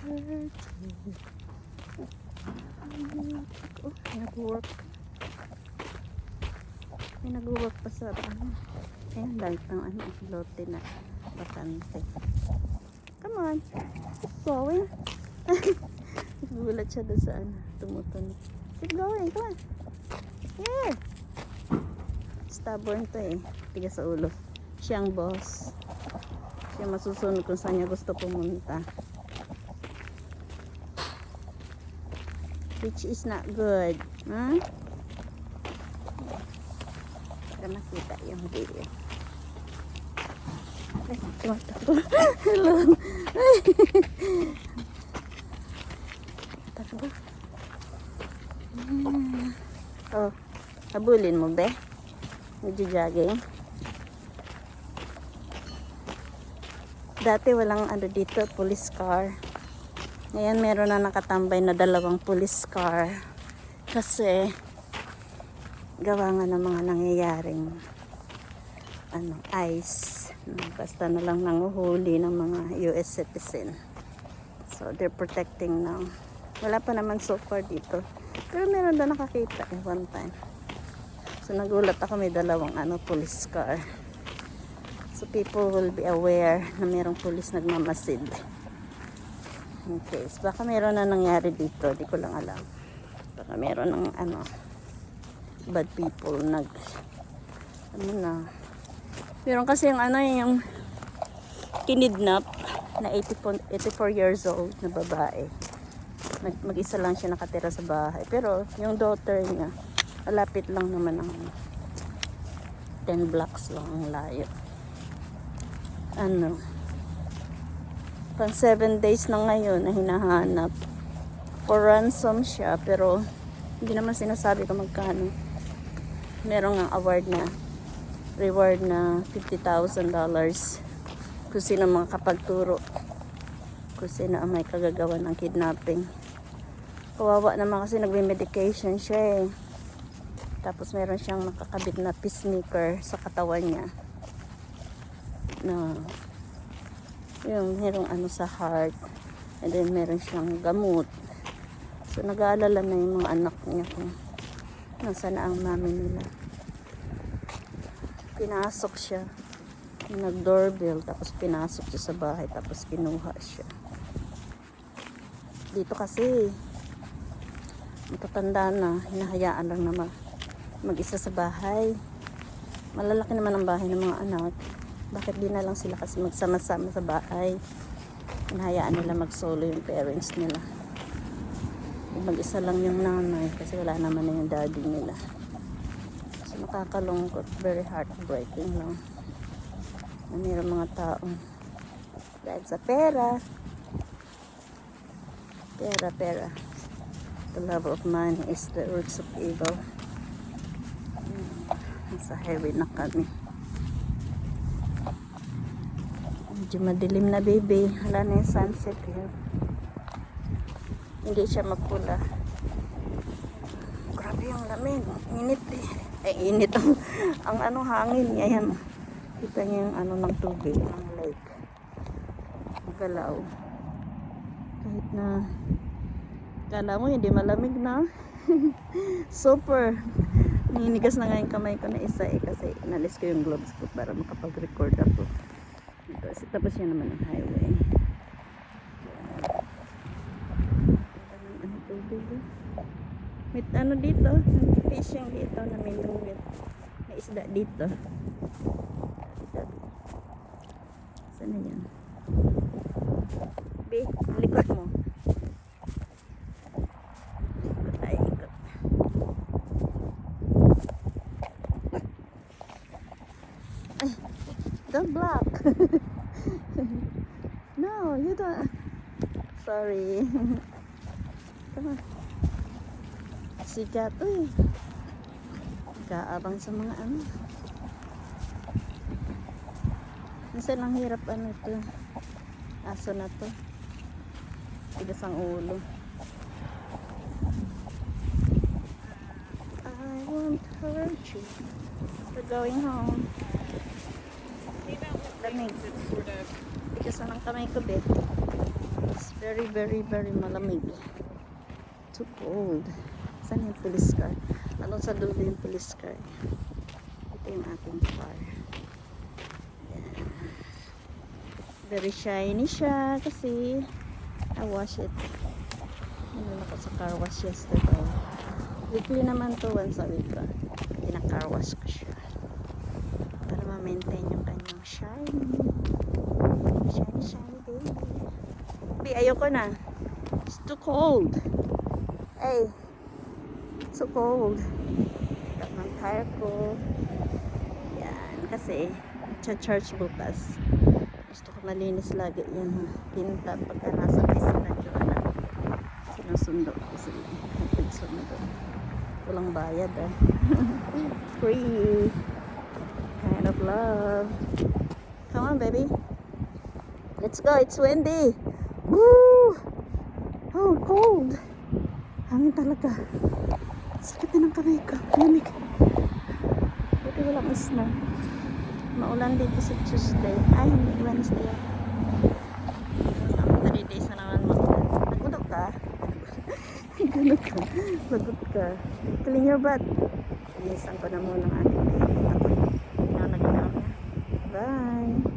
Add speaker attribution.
Speaker 1: Oh, nag-work. May nag-work pa sa ano. Ayan, dahil ng ano, lote na bakante. Come on. Keep going. Gulat siya doon sa ano, tumutunog. Keep going, come on. Yeah. Stubborn to eh. Tigas sa ulo. Siya ang boss. Siya masusunod kung saan niya gusto pumunta. Which is not good. Huh? Para makita yung video. Ay, tumatakbo. Hello. Ay. Takbo. Oh, habulin mo be? Nagjo-jogging. Dati walang ano dito, police car. Ngayon meron na nakatambay na 2 police car. Kasi gawa nga ng mga nangyayaring ano, ICE. Basta na lang nanguhuli ng mga US citizen. So they're protecting now. Wala pa naman so far dito. Pero meron na nakakita one time. So nagulat ako, may 2 ano, police car. So people will be aware na merong police nagmamasid. In case, baka meron na nangyari dito, di ko lang alam. Baka meron ng ano, bad people ano na. Meron kasi yung ano, yung kinidnap na 84 years old na babae. Mag-isa lang siya nakatira sa bahay. Pero yung daughter niya, malapit lang naman ang 10 blocks lang ang layo. Ano, pang 7 days na ngayon na hinahanap. For ransom siya, pero hindi naman sinasabi kung magkano. Merong ang award na reward na $50,000 kung sino makakapagturo, kung sino ang may kagagawa ng kidnapping. Kawawa naman kasi nagme-medication siya eh. Tapos meron siyang nakakabit na pacemaker sa katawan niya na yung merong ano sa heart, and then meron siyang gamot. So nag-aalala na yung mga anak niya kung nasaan na ang mami nila. Pinasok siya, nag-doorbell, tapos pinasok siya sa bahay, tapos kinuha siya. Dito kasi matatanda na, hinahayaan lang na mag-isa sa bahay. Malalaki naman ang bahay ng mga anak. Bakit di na lang sila kasi magsama-sama sa bahay? Hinahayaan nila mag-solo yung parents nila. Mag-isa lang yung nanay kasi wala naman na yung daddy nila. So nakakalungkot, very heartbreaking lang. Na mayroong mga taong dahil sa pera. Pera. The love of money is the roots of evil. Nasa highway na kami. Medyo madilim na baby. Wala na yung sunset here. Hindi siya mapula. Grabe yung lamig. Init eh. Ay init ang ano hangin. Ayan. Kita niyo yung ano ng tubig. Ang lake. Galaw. Kahit na kala mo hindi malamig na. Super. Ninigas na nga yung kamay ko na isa eh. Kasi inalis ko yung gloves ko para makapag-record ako. Tapos yan naman ang highway. May ano dito, fishing dito na may lungit. May isda dito. Saan na yan? Be, likot mo. Ikot tayo, ikot. Ay, don't block. No, you don't. Sorry. Come on. Sikat, uy. Kaabang sa mga ano. Minsan ang hirap ano to. Aso na to. Tigas ang ulo. I won't hurt you. We're going home. Lamig. Tigas na ng kamay ko, be. Very, very, very malamig. Too cold. Saan yung police car? Ano sa dulo yung police car? Ito yung aking car. Yan. Very shiny siya kasi I wash it. Ano ko sa car wash yesterday. Weekly naman to, once a week. Pina-car wash ko siya. Para ma-maintain yung kanyang shiny. Shiny, shiny baby. Baby, ayoko na. It's too cold. Hey. So cold. Cut ng tire ko. Yan. Kasi, charge bukas. Gusto ko malinis lagi yan. Pinta pagka nasa isa na yun. Sinusundo ko sila. Sundo. Walang bayad ah. Free. Kind of love. Come on baby. Let's go. It's windy. Woo! Oh, cold. Hangin talaga. Sakit na ng kamay ko. Lamig. Buti walang snow. Maulan dito sa Tuesday. Ay, hindi. Wednesday. 3 days na naman maulan. Nagulog ka? Nagulog ka? Lagot ka. Clean your butt. Inisan ko na muna ang ating baby. Ako. Bye.